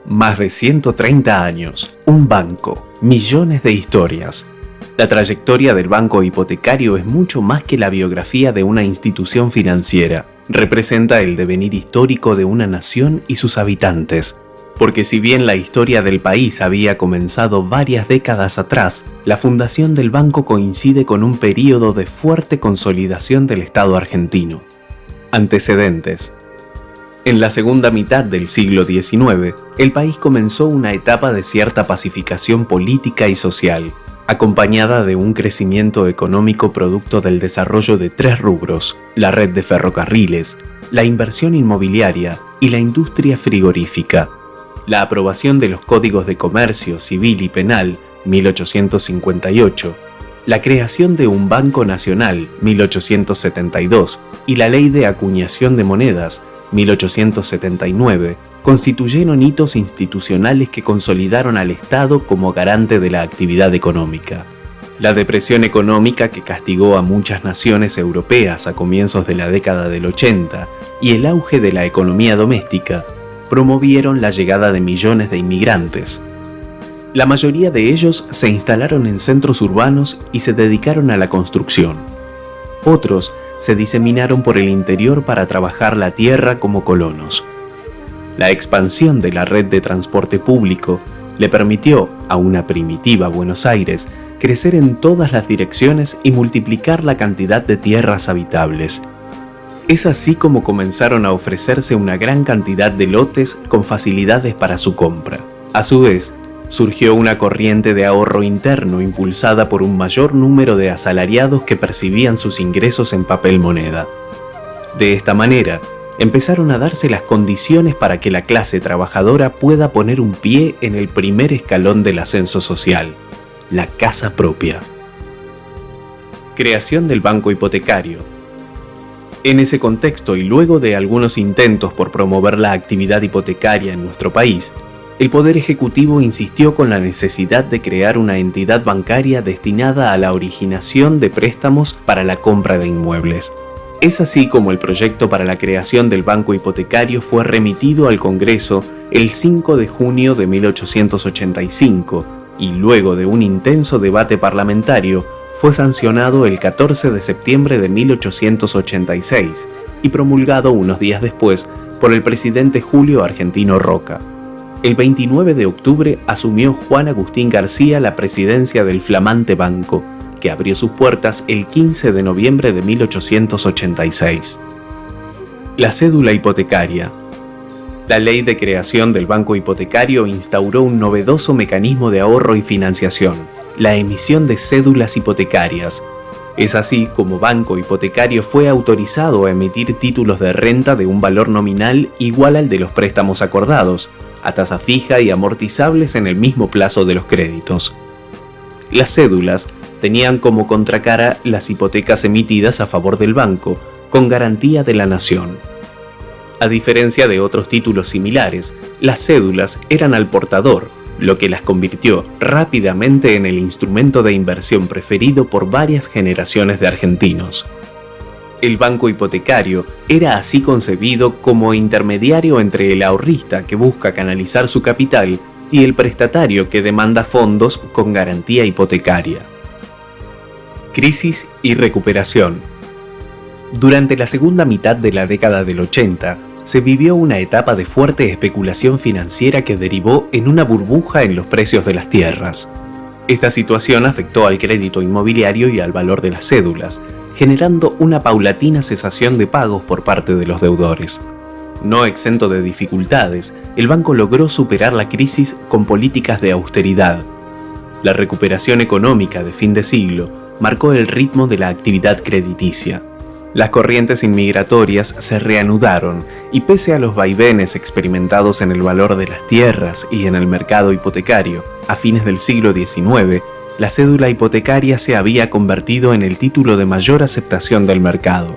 Más de 130 años, un banco, millones de historias. La trayectoria del banco hipotecario es mucho más que la biografía de una institución financiera. Representa el devenir histórico de una nación y sus habitantes. Porque si bien la historia del país había comenzado varias décadas atrás, la fundación del banco coincide con un período de fuerte consolidación del Estado argentino. Antecedentes. En la segunda mitad del siglo XIX, el país comenzó una etapa de cierta pacificación política y social, acompañada de un crecimiento económico producto del desarrollo de tres rubros: la red de ferrocarriles, la inversión inmobiliaria y la industria frigorífica. La aprobación de los Códigos de Comercio Civil y Penal, 1858, la creación de un Banco Nacional, 1872, y la Ley de Acuñación de Monedas, 1879, constituyeron hitos institucionales que consolidaron al Estado como garante de la actividad económica. La depresión económica que castigó a muchas naciones europeas a comienzos de la década del 80 y el auge de la economía doméstica promovieron la llegada de millones de inmigrantes. La mayoría de ellos se instalaron en centros urbanos y se dedicaron a la construcción. Otros se diseminaron por el interior para trabajar la tierra como colonos. La expansión de la red de transporte público le permitió a una primitiva Buenos Aires crecer en todas las direcciones y multiplicar la cantidad de tierras habitables. Es así como comenzaron a ofrecerse una gran cantidad de lotes con facilidades para su compra. A su vez, surgió una corriente de ahorro interno impulsada por un mayor número de asalariados que percibían sus ingresos en papel moneda. De esta manera, empezaron a darse las condiciones para que la clase trabajadora pueda poner un pie en el primer escalón del ascenso social: la casa propia. Creación del banco hipotecario. En ese contexto, y luego de algunos intentos por promover la actividad hipotecaria en nuestro país, el Poder Ejecutivo insistió con la necesidad de crear una entidad bancaria destinada a la originación de préstamos para la compra de inmuebles. Es así como el proyecto para la creación del banco hipotecario fue remitido al Congreso el 5 de junio de 1885 y luego de un intenso debate parlamentario fue sancionado el 14 de septiembre de 1886 y promulgado unos días después por el presidente Julio Argentino Roca. El 29 de octubre asumió Juan Agustín García la presidencia del flamante banco, que abrió sus puertas el 15 de noviembre de 1886. La cédula hipotecaria. La ley de creación del banco hipotecario instauró un novedoso mecanismo de ahorro y financiación: la emisión de cédulas hipotecarias. Es así como Banco Hipotecario fue autorizado a emitir títulos de renta de un valor nominal igual al de los préstamos acordados, a tasa fija y amortizables en el mismo plazo de los créditos. Las cédulas tenían como contracara las hipotecas emitidas a favor del banco, con garantía de la nación. A diferencia de otros títulos similares, las cédulas eran al portador, lo que las convirtió rápidamente en el instrumento de inversión preferido por varias generaciones de argentinos. El banco hipotecario era así concebido como intermediario entre el ahorrista que busca canalizar su capital y el prestatario que demanda fondos con garantía hipotecaria. Crisis y recuperación. Durante la segunda mitad de la década del 80, se vivió una etapa de fuerte especulación financiera que derivó en una burbuja en los precios de las tierras. Esta situación afectó al crédito inmobiliario y al valor de las cédulas, generando una paulatina cesación de pagos por parte de los deudores. No exento de dificultades, el banco logró superar la crisis con políticas de austeridad. La recuperación económica de fin de siglo marcó el ritmo de la actividad crediticia. Las corrientes inmigratorias se reanudaron y pese a los vaivenes experimentados en el valor de las tierras y en el mercado hipotecario, a fines del siglo XIX, la cédula hipotecaria se había convertido en el título de mayor aceptación del mercado.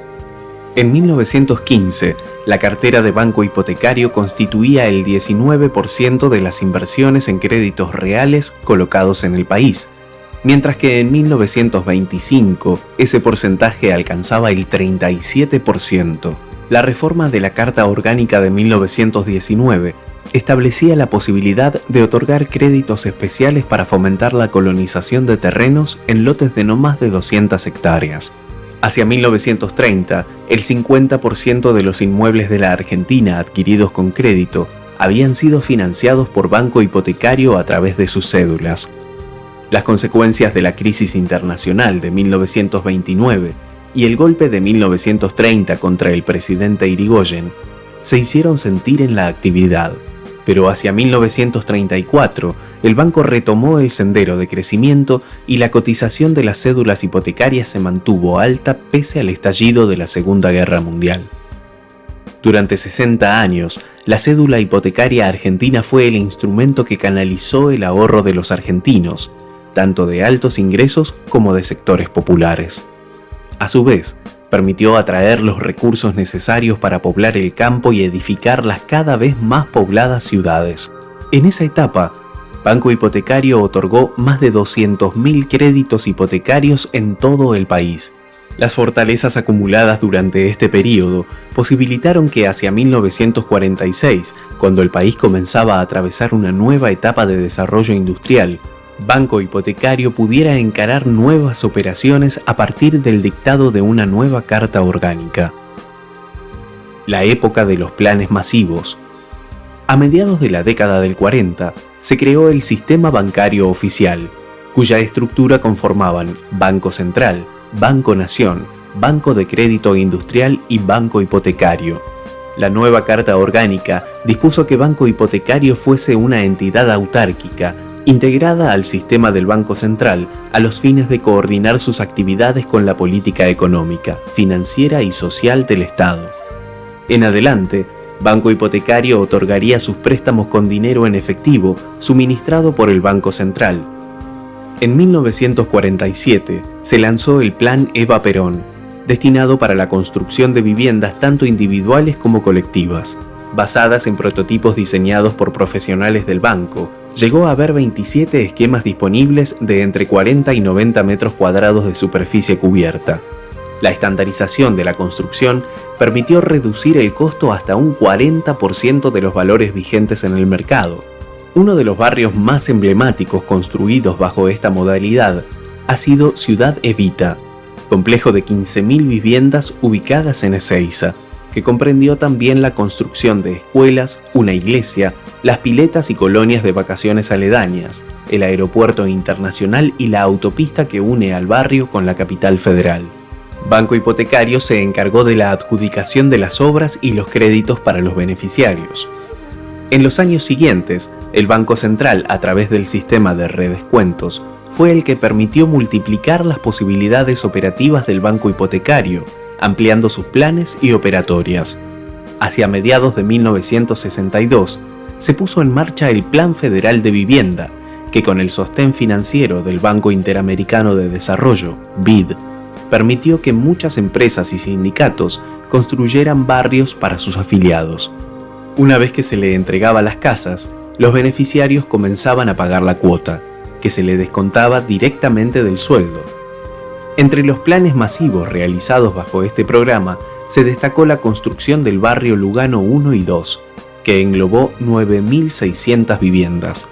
En 1915, la cartera de banco hipotecario constituía el 19% de las inversiones en créditos reales colocados en el país, mientras que en 1925 ese porcentaje alcanzaba el 37%. La reforma de la Carta Orgánica de 1919 establecía la posibilidad de otorgar créditos especiales para fomentar la colonización de terrenos en lotes de no más de 200 hectáreas. Hacia 1930, el 50% de los inmuebles de la Argentina adquiridos con crédito habían sido financiados por Banco Hipotecario a través de sus cédulas. Las consecuencias de la crisis internacional de 1929 y el golpe de 1930 contra el presidente Irigoyen se hicieron sentir en la actividad, pero hacia 1934 el banco retomó el sendero de crecimiento y la cotización de las cédulas hipotecarias se mantuvo alta pese al estallido de la Segunda Guerra Mundial. Durante 60 años, la cédula hipotecaria argentina fue el instrumento que canalizó el ahorro de los argentinos, tanto de altos ingresos como de sectores populares. A su vez, permitió atraer los recursos necesarios para poblar el campo y edificar las cada vez más pobladas ciudades. En esa etapa, Banco Hipotecario otorgó más de 200.000 créditos hipotecarios en todo el país. Las fortalezas acumuladas durante este periodo posibilitaron que hacia 1946, cuando el país comenzaba a atravesar una nueva etapa de desarrollo industrial, Banco Hipotecario pudiera encarar nuevas operaciones a partir del dictado de una nueva Carta Orgánica. La época de los planes masivos. A mediados de la década del 40, se creó el Sistema Bancario Oficial, cuya estructura conformaban Banco Central, Banco Nación, Banco de Crédito Industrial y Banco Hipotecario. La nueva Carta Orgánica dispuso que Banco Hipotecario fuese una entidad autárquica, integrada al sistema del Banco Central a los fines de coordinar sus actividades con la política económica, financiera y social del Estado. En adelante, Banco Hipotecario otorgaría sus préstamos con dinero en efectivo suministrado por el Banco Central. En 1947 se lanzó el Plan Eva Perón, destinado para la construcción de viviendas tanto individuales como colectivas. Basadas en prototipos diseñados por profesionales del banco, llegó a haber 27 esquemas disponibles de entre 40 y 90 metros cuadrados de superficie cubierta. La estandarización de la construcción permitió reducir el costo hasta un 40% de los valores vigentes en el mercado. Uno de los barrios más emblemáticos construidos bajo esta modalidad ha sido Ciudad Evita, complejo de 15.000 viviendas ubicadas en Ezeiza, que comprendió también la construcción de escuelas, una iglesia, las piletas y colonias de vacaciones aledañas, el aeropuerto internacional y la autopista que une al barrio con la capital federal. Banco Hipotecario se encargó de la adjudicación de las obras y los créditos para los beneficiarios. En los años siguientes, el Banco Central, a través del sistema de redescuentos, fue el que permitió multiplicar las posibilidades operativas del Banco Hipotecario, ampliando sus planes y operatorias. Hacia mediados de 1962, se puso en marcha el Plan Federal de Vivienda, que con el sostén financiero del Banco Interamericano de Desarrollo, BID, permitió que muchas empresas y sindicatos construyeran barrios para sus afiliados. Una vez que se le entregaba las casas, los beneficiarios comenzaban a pagar la cuota, que se le descontaba directamente del sueldo. Entre los planes masivos realizados bajo este programa, se destacó la construcción del barrio Lugano 1 y 2, que englobó 9.600 viviendas.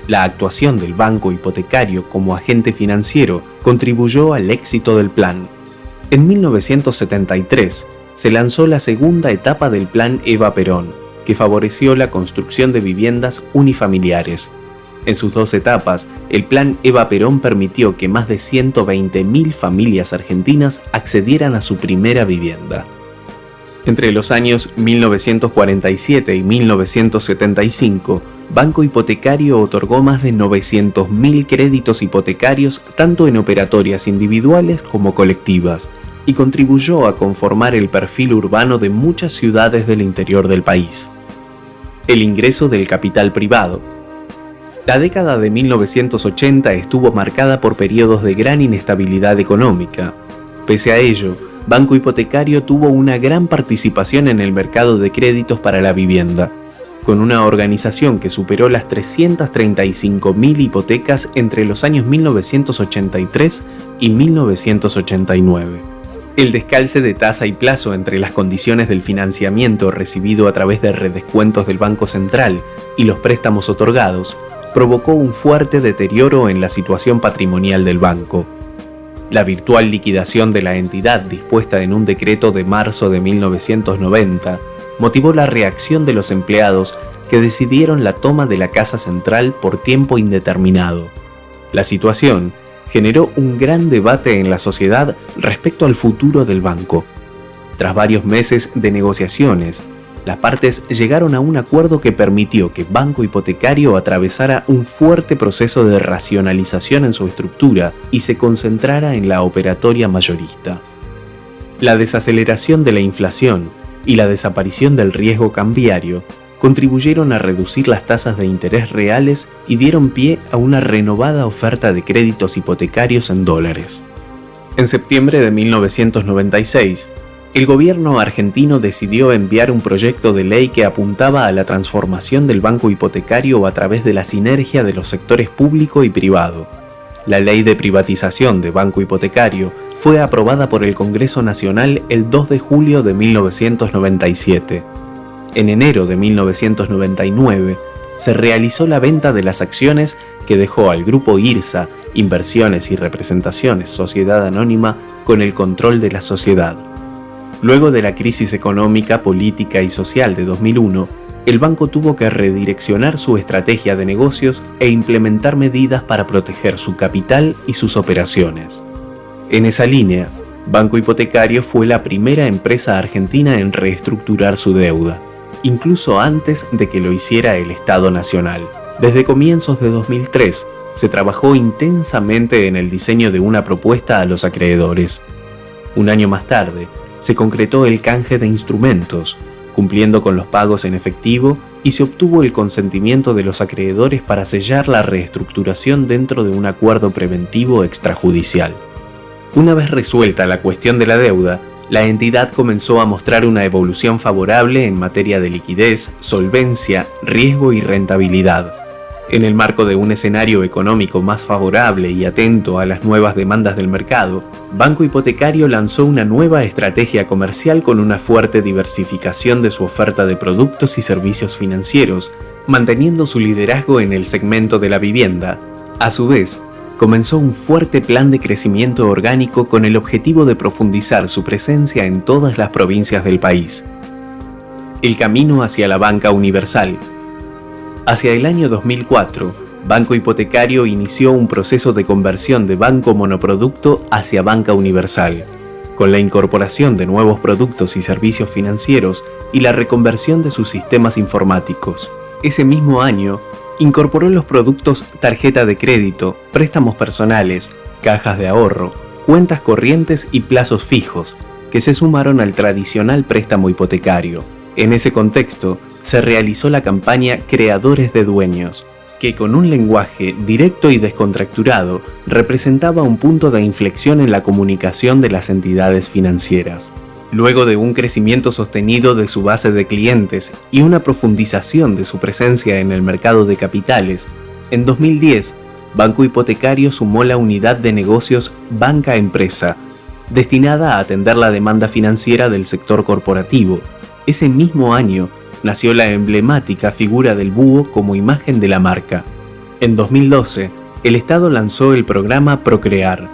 La actuación del Banco Hipotecario como agente financiero contribuyó al éxito del plan. En 1973 se lanzó la segunda etapa del Plan Eva Perón, que favoreció la construcción de viviendas unifamiliares. En sus dos etapas, el Plan Eva Perón permitió que más de 120.000 familias argentinas accedieran a su primera vivienda. Entre los años 1947 y 1975, Banco Hipotecario otorgó más de 900.000 créditos hipotecarios tanto en operatorias individuales como colectivas, y contribuyó a conformar el perfil urbano de muchas ciudades del interior del país. El ingreso del capital privado. La década de 1980 estuvo marcada por periodos de gran inestabilidad económica. Pese a ello, Banco Hipotecario tuvo una gran participación en el mercado de créditos para la vivienda, con una organización que superó las 335.000 hipotecas entre los años 1983 y 1989. El descalce de tasa y plazo entre las condiciones del financiamiento recibido a través de redescuentos del Banco Central y los préstamos otorgados provocó un fuerte deterioro en la situación patrimonial del banco. La virtual liquidación de la entidad dispuesta en un decreto de marzo de 1990 motivó la reacción de los empleados que decidieron la toma de la Casa Central por tiempo indeterminado. La situación generó un gran debate en la sociedad respecto al futuro del banco. Tras varios meses de negociaciones, las partes llegaron a un acuerdo que permitió que Banco Hipotecario atravesara un fuerte proceso de racionalización en su estructura y se concentrara en la operatoria mayorista. La desaceleración de la inflación y la desaparición del riesgo cambiario contribuyeron a reducir las tasas de interés reales y dieron pie a una renovada oferta de créditos hipotecarios en dólares. En septiembre de 1996, el gobierno argentino decidió enviar un proyecto de ley que apuntaba a la transformación del banco hipotecario a través de la sinergia de los sectores público y privado. La ley de privatización de Banco Hipotecario fue aprobada por el Congreso Nacional el 2 de julio de 1997. En enero de 1999 se realizó la venta de las acciones que dejó al grupo IRSA, Inversiones y Representaciones Sociedad Anónima, con el control de la sociedad. Luego de la crisis económica, política y social de 2001, el banco tuvo que redireccionar su estrategia de negocios e implementar medidas para proteger su capital y sus operaciones. En esa línea, Banco Hipotecario fue la primera empresa argentina en reestructurar su deuda, incluso antes de que lo hiciera el Estado Nacional. Desde comienzos de 2003, se trabajó intensamente en el diseño de una propuesta a los acreedores. Un año más tarde, se concretó el canje de instrumentos, cumpliendo con los pagos en efectivo, y se obtuvo el consentimiento de los acreedores para sellar la reestructuración dentro de un acuerdo preventivo extrajudicial. Una vez resuelta la cuestión de la deuda, la entidad comenzó a mostrar una evolución favorable en materia de liquidez, solvencia, riesgo y rentabilidad. En el marco de un escenario económico más favorable y atento a las nuevas demandas del mercado, Banco Hipotecario lanzó una nueva estrategia comercial con una fuerte diversificación de su oferta de productos y servicios financieros, manteniendo su liderazgo en el segmento de la vivienda. A su vez, comenzó un fuerte plan de crecimiento orgánico con el objetivo de profundizar su presencia en todas las provincias del país. El camino hacia la banca universal. Hacia el año 2004, Banco Hipotecario inició un proceso de conversión de banco monoproducto hacia banca universal, con la incorporación de nuevos productos y servicios financieros y la reconversión de sus sistemas informáticos. Ese mismo año, incorporó los productos tarjeta de crédito, préstamos personales, cajas de ahorro, cuentas corrientes y plazos fijos, que se sumaron al tradicional préstamo hipotecario. En ese contexto, se realizó la campaña Creadores de Dueños, que con un lenguaje directo y descontracturado representaba un punto de inflexión en la comunicación de las entidades financieras. Luego de un crecimiento sostenido de su base de clientes y una profundización de su presencia en el mercado de capitales, en 2010, Banco Hipotecario sumó la unidad de negocios Banca Empresa, destinada a atender la demanda financiera del sector corporativo. Ese mismo año, nació la emblemática figura del búho como imagen de la marca. En 2012, el Estado lanzó el programa Procrear,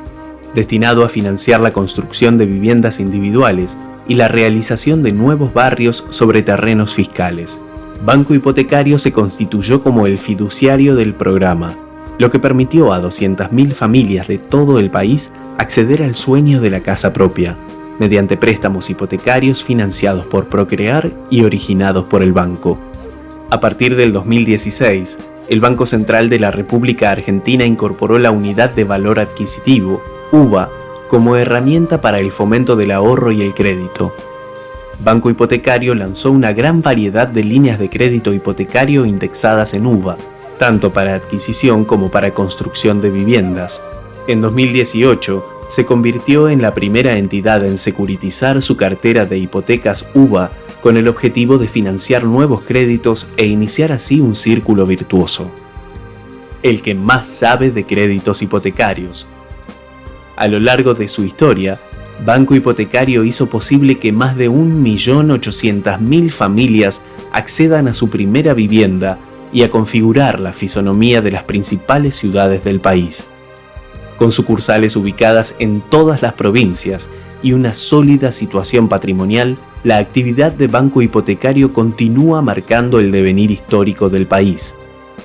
destinado a financiar la construcción de viviendas individuales y la realización de nuevos barrios sobre terrenos fiscales. Banco Hipotecario se constituyó como el fiduciario del programa, lo que permitió a 200.000 familias de todo el país acceder al sueño de la casa propia, mediante préstamos hipotecarios financiados por Procrear y originados por el banco. A partir del 2016, el Banco Central de la República Argentina incorporó la Unidad de Valor Adquisitivo, UVA, como herramienta para el fomento del ahorro y el crédito. Banco Hipotecario lanzó una gran variedad de líneas de crédito hipotecario indexadas en UVA, tanto para adquisición como para construcción de viviendas. En 2018, se convirtió en la primera entidad en securitizar su cartera de hipotecas UVA con el objetivo de financiar nuevos créditos e iniciar así un círculo virtuoso. El que más sabe de créditos hipotecarios. A lo largo de su historia, Banco Hipotecario hizo posible que más de 1.800.000 familias accedan a su primera vivienda y a configurar la fisonomía de las principales ciudades del país. Con sucursales ubicadas en todas las provincias y una sólida situación patrimonial, la actividad de Banco Hipotecario continúa marcando el devenir histórico del país.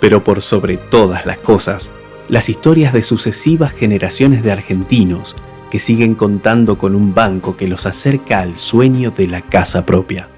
Pero por sobre todas las cosas, las historias de sucesivas generaciones de argentinos que siguen contando con un banco que los acerca al sueño de la casa propia.